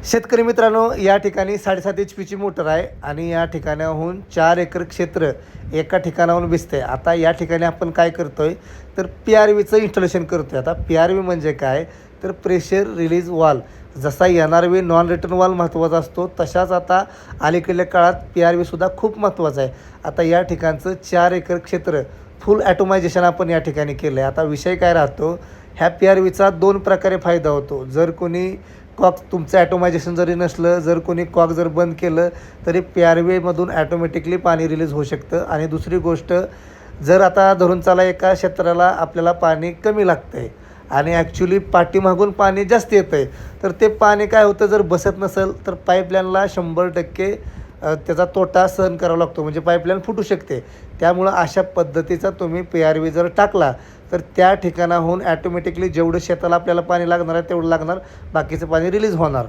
शेतकरी मित्रांनो, या ठिकाणी 7.5 HP मोटर आहे आणि या ठिकाणाहून 4 एकर क्षेत्र एका ठिकाणाहून भिजते. आता या ठिकाणी आपण काय करतोय तर PRVचं इन्स्टॉलेशन करतोय. आता PRV म्हणजे काय तर प्रेशर रिलीज वाल्व. जसा NRV नॉन रिटर्न वाल्व महत्त्वाचा असतो, तशाच आता अलीकडल्या काळात PRVसुद्धा खूप महत्त्वाचा आहे. आता या ठिकाणचं 4 एकर क्षेत्र फुल ॲटोमायझेशन आपण या ठिकाणी केलं आहे. आता विषय काय राहतो, ह्या PRVचा 2 प्रकारे फायदा होतो. जर कोणी कॉक तुमचं ॲटोमायझेशन जरी नसलं, जर कोणी कॉक जर बंद केलं तरी PRVमधून ॲटोमॅटिकली पाणी रिलीज होऊ शकतं. आणि दुसरी गोष्ट, जर आता धरून चाला एका क्षेत्राला आपल्याला पाणी कमी लागतं आहे आणि ॲक्च्युली पाठीमागून पाणी जास्त येतं आहे, तर ते पाणी काय होतं, जर बसत नसेल तर पाईपलाईनला 100% त्याचा तोटा सहन करावा लागतो, म्हणजे पाईपलाईन फुटू शकते. त्यामुळं अशा पद्धतीचा तुम्ही PRV जर टाकला तर त्या ठिकाणाहून ॲटोमॅटिकली जेवढं शेताला आपल्याला पाणी लागणार आहे तेवढं लागणार, बाकीचं पाणी रिलीज होणार.